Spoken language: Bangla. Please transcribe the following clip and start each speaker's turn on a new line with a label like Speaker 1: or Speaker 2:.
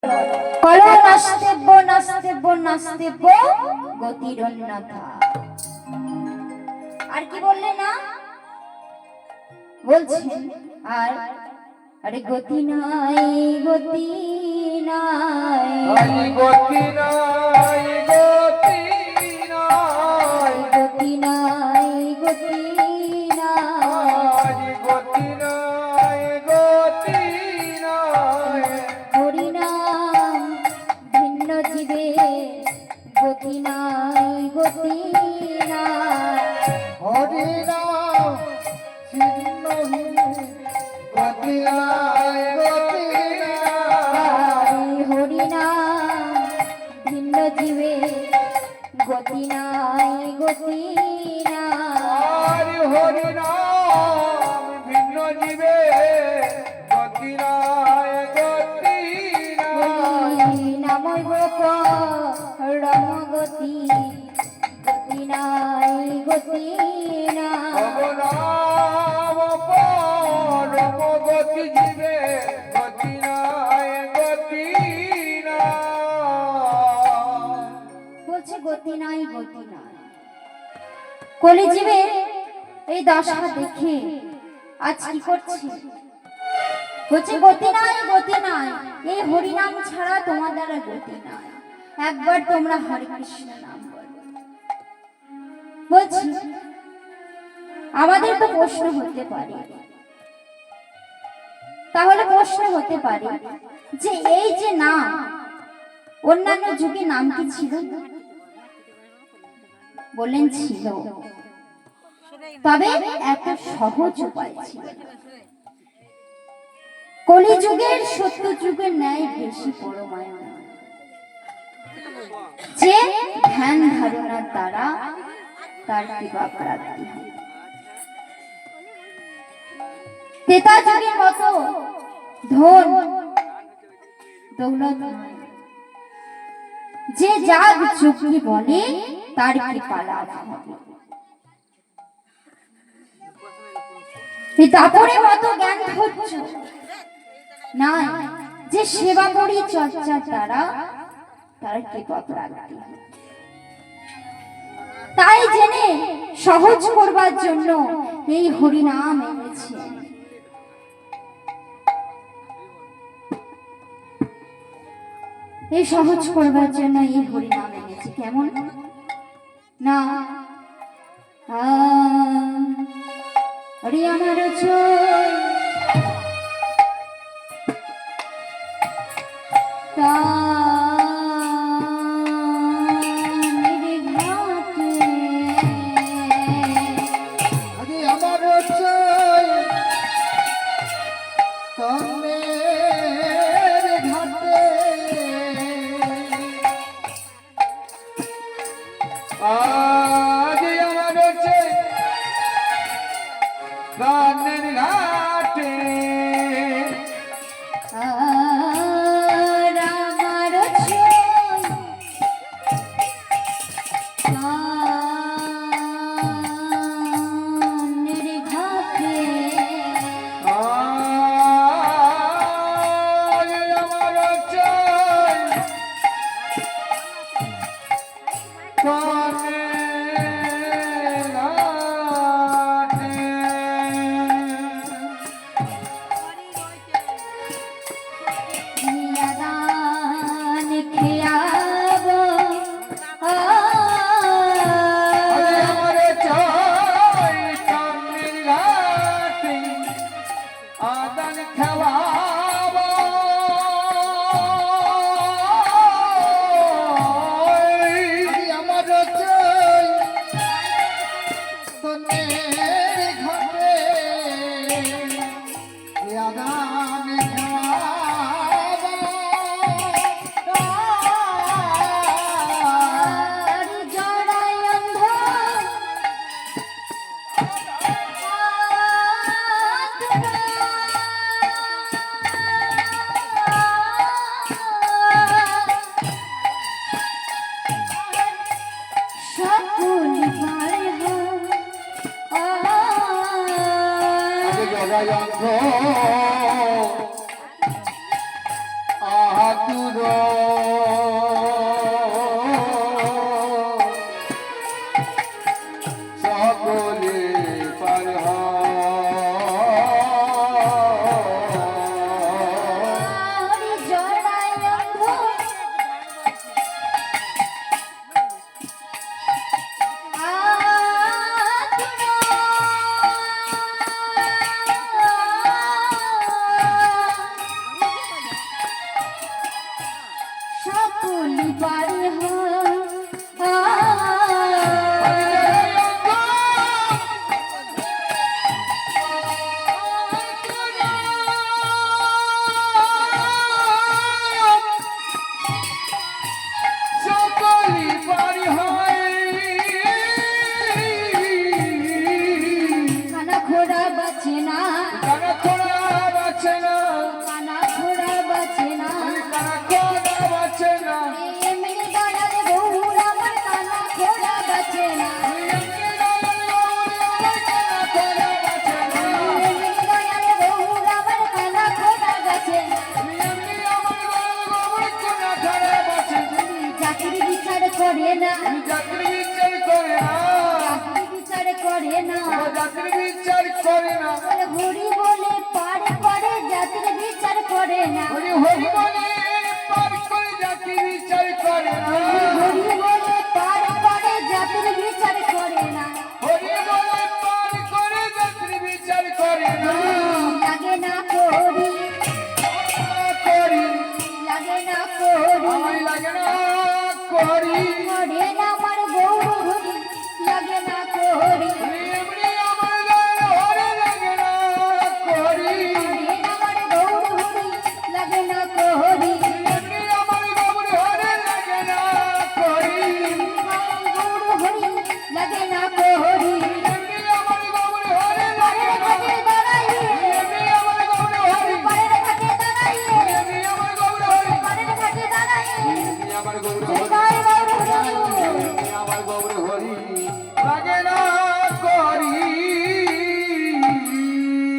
Speaker 1: কলো নাস্তেব্য নাস্তেব্য নাস্তেব্য গতিরন্যথা। আর কি বললে না বলছেন আর আরে গতি নাই গতি নাই
Speaker 2: গতি নাই গতি নাই
Speaker 1: গতি নাই গতি নাই
Speaker 2: গতি নাই গতি নাই
Speaker 1: হরিনাম ভিন্ন জীবে গতি নাই গতি নাই
Speaker 2: হরিনাম ছিন্ন গতি নাই গতি নাই
Speaker 1: হরিনাম ভিন্ন জীবে গতি নাই গতি নাই
Speaker 2: হরিনাম ভিন্ন জীবে গতি নাই গতি নাই
Speaker 1: নামৈব রম গতি গতি নাই গতি নাই
Speaker 2: ভগবান পরম গতি জীবে গতি নাই গতি নাই
Speaker 1: বলছে গতি নাই গতি নাই। কলিজীবে এই দশা দেখে আজ কি করছে বলছে গতি নাই গতি নাই, এই হরিনাম ছাড়া তোমার দ্বারা গতি নাই। একবার তোমরা হরে কৃষ্ণ নাম বলো। বলছি আমাদের তো প্রশ্ন হতে পারে, তাহলে প্রশ্ন হতে পারে যে এই যে নাম অন্যান্য যুগে নাম কি ছিল? বললেন ছিল, তবে এত সহজ উপায় ছিল। কলিযুগের সত্য যুগের ন্যায় বেশি পরমায়ণ, যে ধ্যান ধারণার দ্বারা তার কৃপা প্রাপ্তি হয়। ত্রেতা যুগের মতো ধন দৌলত নয়, যে যাগ যুগকে বলে তার কৃপা লাভ হবে। দাপরের মতো জ্ঞান ধৈর্য নাই, যে সেবা করি চর্চার দ্বারা তার কৃপা প্রাপ্তি হয়। তাই জেনে সহজ করবার জন্য এই হরিনাম এনেছে। এই সহজ করবার জন্য এই হরিনাম এনেছে। কেমন না হরি আমার চোখ পারি
Speaker 2: সকলি পারি হয়
Speaker 1: কানা ঘোড়া বাঁচে না,
Speaker 2: কানা খোড়া বাঁচে না,
Speaker 1: কানা ঘোড়া বাঁচে না,
Speaker 2: কানা খোড়া বাঁচে না,
Speaker 1: এমনি দয়াল গৌর আমার কানা ঘোড়া বাঁচে না,
Speaker 2: এমনি দয়াল গৌর আমার কানা খোড়া বাঁচে না,
Speaker 1: এমনি দয়াল গৌর আমার কানা ঘোড়া বাঁচে না।
Speaker 2: এমনি আমার গৌর কানা খোড়া বাঁচে না।
Speaker 1: চাকরি বিচার করে না,
Speaker 2: জাতির বিচার করে না,
Speaker 1: চাকরি বিচার করে না,
Speaker 2: জাতির বিচার করে না,
Speaker 1: বলে হরি বলে পারে পারে জাতির বিচার করে না,
Speaker 2: হরি হরি বলে পার করে জাতির বিচার করে না,
Speaker 1: হরি বলে পারে পারে জাতির বিচার করে না,
Speaker 2: হরি বলে পার করে জাতির বিচার করে না।
Speaker 1: লাগে না করি,
Speaker 2: করি
Speaker 1: লাগে না করি,
Speaker 2: আমি লাগে না করি,
Speaker 1: করে না